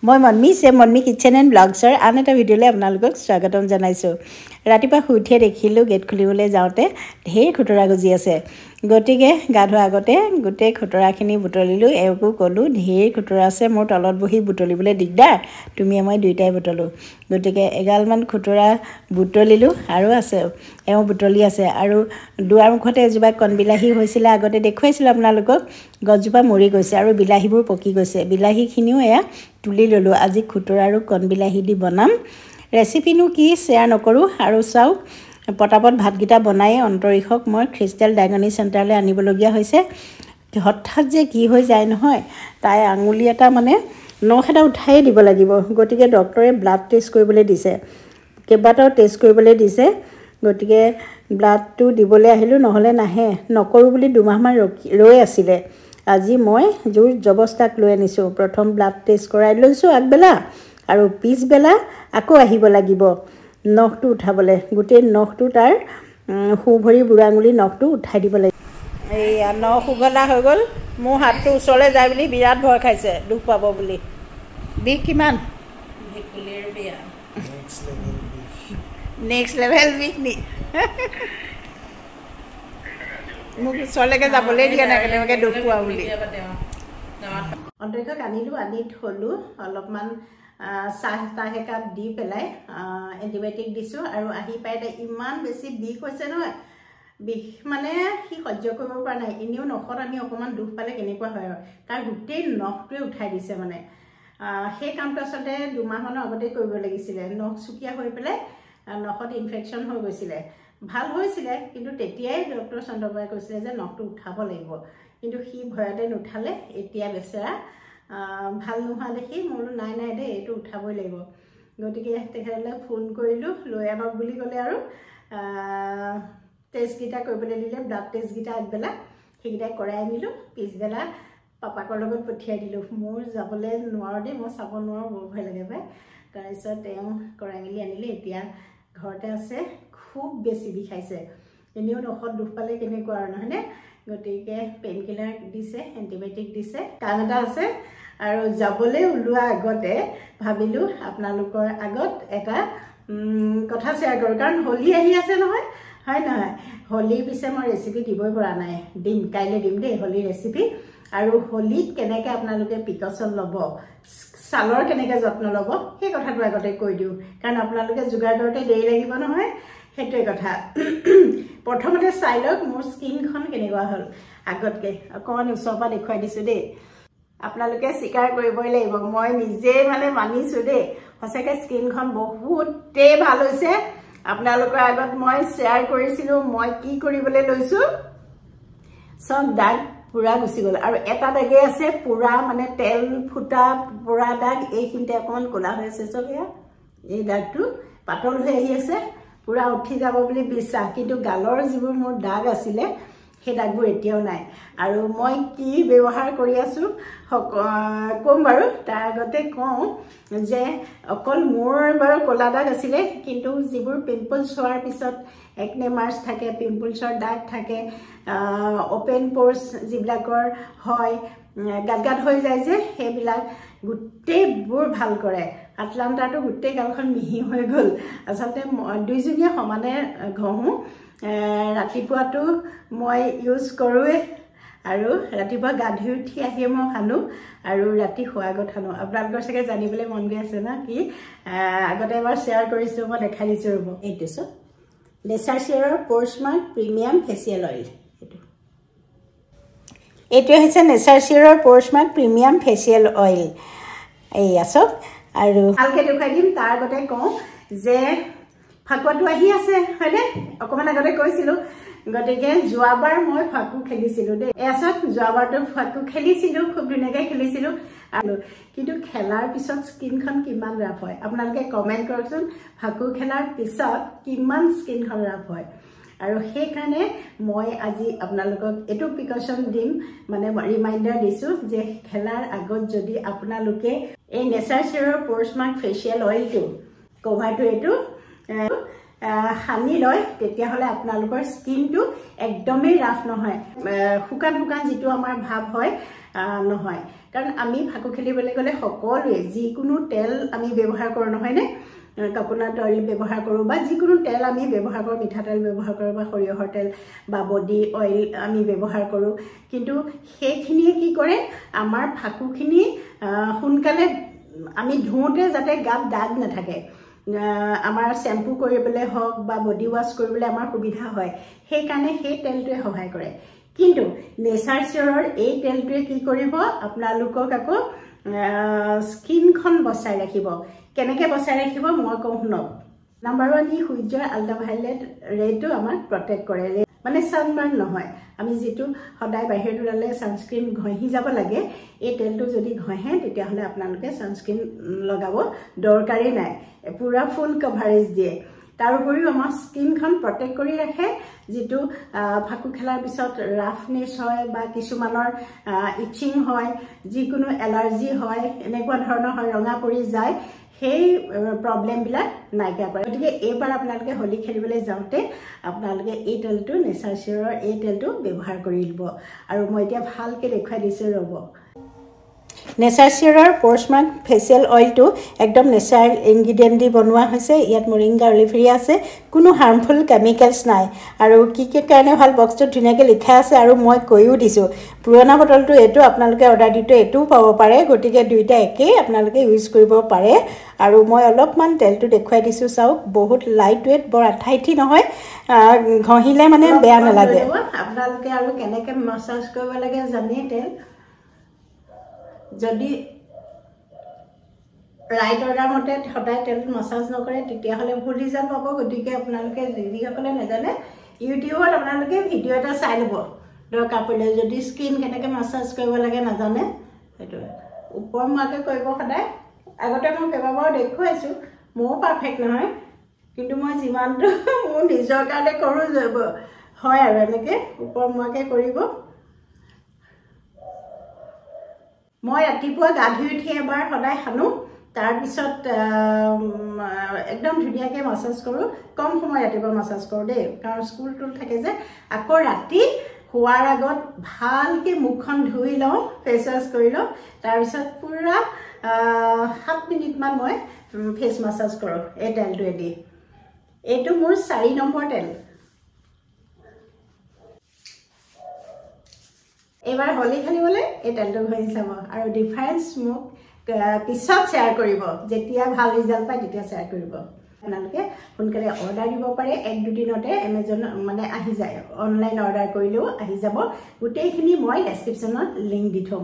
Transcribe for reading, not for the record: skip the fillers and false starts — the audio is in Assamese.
মই মনমি কিচেন এণ্ড ব্লগছৰ আন এটা ভিডিঅ'লৈ আপোনালোকক স্বাগতম জনাইছোঁ। ৰাতিপুৱা শুই উঠিয়ে দেখিলোঁ গেট খুলিবলৈ যাওঁতে ঢেৰ খুতৰা গজি আছে। গতিকে গা ধোৱাৰ আগতে গোটেই খুতৰাখিনি বুটলিলোঁ। এওঁকো ক'লোঁ ঢেৰ খুতৰা আছে, মোৰ তলত বহি বুটলিবলৈ দিগদাৰ, তুমি মই দুয়োটাই বুটলোঁ। গতিকে এগালমান খুতৰা বুটলিলোঁ আৰু আছে, এওঁ বুটলি আছে। আৰু দুৱাৰ মুখতে এজোপা কণবিলাহী হৈছিলে, আগতে দেখুৱাইছিলোঁ আপোনালোকক। গছজোপা মৰি গৈছে আৰু বিলাহীবোৰ পকি গৈছে। বিলাহীখিনিও এয়া তুলি ল'লোঁ। আজি খুতৰা আৰু কণবিলাহী দি বনাম। ৰেচিপিনো কি শ্বেয়াৰ নকৰোঁ। আৰু চাওক, পটাপট ভাতকেইটা বনায়েই অন্তৰীষক মই খ্ৰীষ্টেল ডায়েগনিক চেণ্টাৰলৈ আনিবলগীয়া হৈছে। হঠাৎ যে কি হৈ যায় নহয়, তাই আঙুলি এটা নখ এটা উঠায়ে দিব লাগিব। গতিকে ডক্টৰে ব্লাড টেষ্ট কৰিবলৈ দিছে, কেইবাটাও টেষ্ট কৰিবলৈ দিছে। গতিকে ব্লাডটো দিবলৈ আহিলোঁ, নহ'লে নাহে, নকৰোঁ বুলি 2 মাহমান ৰৈ আছিলে। আজি মই জোৰ জবস্তাক লৈ আনিছোঁ। প্ৰথম ব্লাড টেষ্ট কৰাই লৈছোঁ আগবেলা, আৰু পিছবেলা আকৌ আহিব লাগিব নখটো উঠাবলৈ। গোটেই নখটো তাৰ সোঁ ভৰি বুঢ়া আঙুলি নখটো উঠাই দিব লাগিব। এইয়া নখ উঘলা হৈ গ'ল। মোৰ হাতটো ওচৰলৈ যায় বুলি বিৰাট ভয় খাইছে, দুখ পাব বুলি। বিষ কিমান? নেক্সট লেভেল বিষ নি? মোক ওচৰলৈকে যাবলৈ দিয়া নাই, কেনেবাকৈ দুখ পোৱা বুলি। অন্তৰীক্ষক আনিলোঁ, আনি থলোঁ। অলপমান চাহ একাপ দি পেলাই এণ্টিবায়'টিক দিছোঁ। আৰু আহি পাই তাই ইমান বেছি বিষ হৈছে নহয়, বিষ সি সহ্য কৰিব পৰা নাই। এনেও নখত আমি অকণমান দুখ পালে কেনেকুৱা হয়, আৰু তাৰ গোটেই নখটোৱে উঠাই দিছে। সেই কামটো আচলতে 2 মাহমানৰ আগতেই কৰিব লাগিছিলে। নখ চুকীয়া হৈ পেলাই নখত ইনফেকশ্যন হৈ গৈছিলে, ভাল হৈছিলে। কিন্তু তেতিয়াই ডক্টৰ চন্দ্ৰবাই কৈছিলে যে নখটো উঠাব লাগিব, কিন্তু সি ভয়তে নুঠালে। এতিয়া বেচেৰা ভাল নোহোৱা দেখি মই বোলো নাই দেই, এইটো উঠাবই লাগিব। গতিকে তেখেতলৈ ফোন কৰিলোঁ, লৈ আনক বুলি ক'লে। আৰু টেষ্টকেইটা কৰিবলৈ দিলে, ব্লাড টেষ্টকেইটা আগবেলা সেইকেইটা কৰাই আনিলোঁ। পিছবেলা পাপাকৰ লগত পঠিয়াই দিলোঁ। মোৰ যাবলৈ নোৱাৰোঁ দেই, মই চাব নোৱাৰোঁ, বৰ ভয় লাগে পাই। তাৰপিছত তেওঁ কৰাই মেলি আনিলে। এতিয়া ঘৰতে আছে। খুব বেছি বিষাইছে। এনেও নখত দুখ পালে কেনেকুৱা আৰু, নহয়নে? গতিকে পেইন কিলাৰ দিছে, এণ্টিবায়'টিক দিছে, কাম এটা আছে। আৰু যাবলৈ ওলোৱা আগতে ভাবিলোঁ আপোনালোকৰ আগত এটা কথা শ্বেয়াৰ কৰোঁ, কাৰণ হোলী আহি আছে নহয়, হয় নহয়? হোলীৰ পিছে মই ৰেচিপি দিবই পৰা নাই, দিম, কাইলৈ দিম দেই হোলীৰ ৰেচিপি। আৰু হোলীত কেনেকৈ আপোনালোকে প্ৰিকশ্যন ল'ব, ছালৰ কেনেকৈ যত্ন ল'ব, সেই কথাটো আগতে কৈ দিওঁ, কাৰণ আপোনালোকে যোগাৰ কৰোঁতে দেৰি লাগিব নহয়। সেইটোৱে কথা। প্ৰথমতে চাই লওক মোৰ স্কিনখন কেনেকুৱা হ'ল আগতকৈ। অকণমান ওচৰৰ পৰা দেখুৱাই দিছোঁ দেই। আপোনালোকে স্বীকাৰ কৰিবই লাগিব, মই নিজেই মানিছোঁ দেই, সঁচাকৈ স্কিনখন বহুতেই ভাল হৈছে। আপোনালোকৰ আগত মই শ্বেয়াৰ কৰিছিলোঁ মই কি কৰিবলৈ লৈছোঁ। চব দাগ পুৰা গুচি গ'ল, আৰু এটা দাগেই আছে পুৰা তেল ফুটা পুৰা দাগ। এইখিনিতে অকণমান ক'লা হৈ আছে, চব এয়া এই দাগটো পাতল হৈ আহি আছে, পুৰা উঠি যাব বুলি বিশ্বাস। কিন্তু গালৰ যিবোৰ মোৰ দাগ আছিলে, সেই দাগবোৰ এতিয়াও নাই। আৰু মই কি ব্যৱহাৰ কৰি আছোঁ ক'ম বাৰু। তাৰ আগতে কওঁ যে অকল মোৰ বাৰু ক'লা দাগ আছিলে, কিন্তু যিবোৰ পিম্পলছ হোৱাৰ পিছত একনে মাৰ্কছ থাকে, পিম্পলছৰ দাগ থাকে, অ'পেন প'ৰ্ছ যিবিলাকৰ হয়, গাত হৈ যায় যে, সেইবিলাক গোটেইবোৰ ভাল কৰে। আটলাণ্টাটো গোটেই গালখন মিহি হৈ গ'ল। আচলতে দুইজনীয়ে সমানে ঘঁহোঁ। ৰাতিপুৱাটো মই ইউজ কৰোঁৱে, আৰু ৰাতিপুৱা গা ধুই উঠি আহি মই সানো, আৰু ৰাতি শোৱাৰ আগত সানো। আপোনালোকৰ চাগে জানিবলৈ মন গৈ আছে না কি? আগতে এবাৰ শ্বেয়াৰ কৰিছোঁ, মই দেখাই দিছোঁ ৰ'ব। এইটো চব নেচাৰশ্বেয়াৰৰ প'ৰস্মাৰ্ট প্ৰিমিয়াম ফেচিয়েল অইল। এইটোৱে হৈছে নেচাৰশ্বেয়াৰৰ প'ৰস্মাৰ্ট প্ৰিমিয়াম ফেচিয়েল অইল। এইয়া চব। আৰু ভালকৈ দেখুৱাই দিম। তাৰ আগতে কওঁ যে ফাকুৱাটো আহি আছে, হয়নে? অকণমান আগতে কৈছিলোঁ। গতিকে যোৱাবাৰ মই ফাকু খেলিছিলোঁ দেই। এয়া চাওক, যোৱাবাৰতো ফাকু খেলিছিলোঁ, খুব ধুনীয়াকৈ খেলিছিলোঁ। আৰু কিন্তু খেলাৰ পিছত স্কিনখন কিমান ৰাফ হয় আপোনালোকে কমেণ্ট কৰকচোন। ফাকু খেলাৰ পিছত কিমান স্কিনখন ৰাফ হয়। আৰু সেইকাৰণে মই আজি আপোনালোকক এইটো প্ৰিকশ্যন দিম, ৰিমাইণ্ডাৰ দিছোঁ যে খেলাৰ আগত যদি আপোনালোকে এই নেচাৰশ্বেয়াৰৰ প'ৰস্মাৰ্ট ফেচিয়েল অইলটো, কভাৰটো এইটো সানি লয় তেতিয়াহ'লে আপোনালোকৰ স্কিনটো একদমেই ৰাফ নহয়, শুকান শুকান যিটো আমাৰ ভাৱ হয় নহয়। কাৰণ আমি ফাকু খেলিবলৈ গ'লে সকলোৱে যিকোনো তেল আমি ব্যৱহাৰ কৰোঁ নহয়নে, কোকোনাট অইল ব্যৱহাৰ কৰোঁ বা যিকোনো তেল আমি ব্যৱহাৰ কৰোঁ, মিঠাতেল ব্যৱহাৰ কৰোঁ বা সৰিয়হৰ তেল বা বডি অইল আমি ব্যৱহাৰ কৰোঁ, কিন্তু সেইখিনিয়ে কি কৰে আমাৰ ফাকুখিনি সোনকালে আমি ধুওঁতে যাতে গাত দাগ নাথাকে, আমাৰ শ্যাম্পু কৰিবলৈ হওক বা বডি ৱাছ কৰিবলৈ আমাৰ সুবিধা হয়, সেইকাৰণে সেই তেলটোৱে সহায় কৰে। কিন্তু নেচাৰ চিয়ৰৰ এই তেলটোৱে কি কৰিব আপোনালোকক আকৌ স্কিনখন বচাই ৰাখিব। কেনেকৈ বচাই ৰাখিব মই কওঁ শুনক। নাম্বাৰ 1, ই সূৰ্যৰ আল্ট্ৰাভায়োলেট ৰেটো আমাক প্ৰটেক্ট কৰে, মানে ছানবাৰ্ণ নহয়। আমি যিটো সদায় বাহিৰত ওলালে ছানস্ক্ৰীন ঘঁহি যাব লাগে, এই তেলটো যদি ঘঁহে তেতিয়াহ'লে আপোনালোকে ছানস্ক্ৰীন লগাব দৰকাৰেই নাই, পূৰা ফুল কভাৰেজ দিয়ে। তাৰ উপৰিও আমাৰ স্কিনখন প্ৰটেক্ট কৰি ৰাখে, যিটো ফাকু খেলাৰ পিছত ৰাফনেছ হয় বা কিছুমানৰ ইচিং হয়, যিকোনো এলাৰ্জি হয়, এনেকুৱা ধৰণৰ হয়, ৰঙা পৰি যায়, সেই প্ৰব্লেমবিলাক নাইকিয়া কৰে। গতিকে এইবাৰ আপোনালোকে হোলী খেলিবলৈ যাওঁতে আপোনালোকে এই তেলটো নেচাৰ চিয়ৰৰ এই তেলটো ব্যৱহাৰ কৰি দিব। আৰু মই এতিয়া ভালকৈ দেখুৱাই দিছোঁ, ৰ'ব। নেচাৰ চিয়ৰৰ প'ৰ্চমাৰ্ক ফেচিয়েল অইলটো একদম নেচাৰেল ইনগ্ৰিডিয়েণ্ট দি বনোৱা হৈছে। ইয়াত মৰিংগা অলিভেৰা আছে, কোনো হাৰ্মফুল কেমিকেলছ নাই। আৰু কি কাৰণে ভাল বক্সটোত ধুনীয়াকৈ লিখা আছে, আৰু মই কৈও দিছোঁ। পুৰণা বটলটো এইটো, আপোনালোকে অৰ্ডাৰ দিওঁতে এইটোও পাব পাৰে, গতিকে দুইটা একেই, আপোনালোকে ইউজ কৰিব পাৰে। আৰু মই অলপমান তেলটো দেখুৱাই দিছোঁ, চাওক, বহুত লাইট ৱেইট, বৰ আঠাইঠি নহয়, ঘঁহিলে মানে বেয়া নালাগে। আপোনালোকে আৰু কেনেকৈ মাছাজ কৰিব লাগে জানেই তেল। যদি ৰাইট অৰ্ডাৰ মতে সদায় তেল মাছাজ নকৰে তেতিয়াহ'লে ভুল ৰিজাল্ট পাব। গতিকে আপোনালোকে যিসকলে নাজানে ইউটিউবত আপোনালোকে ভিডিঅ' এটা চাই ল'ব দৰকাৰ পৰিলে। যদি স্কিন কেনেকৈ মাছাজ কৰিব লাগে নাজানে, সেইটোৱে ওপৰমুৱাকৈ কৰিব সদায়। আগতে মই কেইবাবাৰো দেখুৱাইছোঁ, ময়ো পাৰফেক্ট নহয়, কিন্তু মই যিমানটো মোৰ নিজৰ কাৰণে কৰোঁ হয় আৰু এনেকৈ ওপৰমুৱাকৈ কৰিব। মই ৰাতিপুৱা গা ধুই উঠি এবাৰ সদায় সানো, তাৰপিছত একদম ধুনীয়াকৈ মাছাজ কৰোঁ। কম সময় ৰাতিপুৱা মাছাজ কৰোঁ দেই, কাৰণ স্কুল টুল থাকে যে। আকৌ ৰাতি শোৱাৰ আগত ভালকৈ মুখখন ধুই লওঁ, ফেচ ৱাছ কৰি লওঁ, তাৰপিছত পূৰা 7 মিনিটমান মই ফেচ মাছাজ কৰোঁ এই তেলটোৱেদি। এইটো মোৰ 4 নম্বৰ তেল। এইবাৰ হোলী খেলিবলৈ এই তেলটো ঘঁহি চাব, আৰু ডিফাৰেঞ্চ মোক পিছত শ্বেয়াৰ কৰিব, যেতিয়া ভাল ৰিজাল্ট পায় তেতিয়া শ্বেয়াৰ কৰিব। আপোনালোকে সোনকালে অৰ্ডাৰ দিব পাৰে, 1-2 দিনতে এমেজন মানে আহি যায়, অনলাইন অৰ্ডাৰ কৰিলেও আহি যাব। গোটেইখিনি মই ডেছক্ৰিপশ্যনত লিংক দি থ'ম।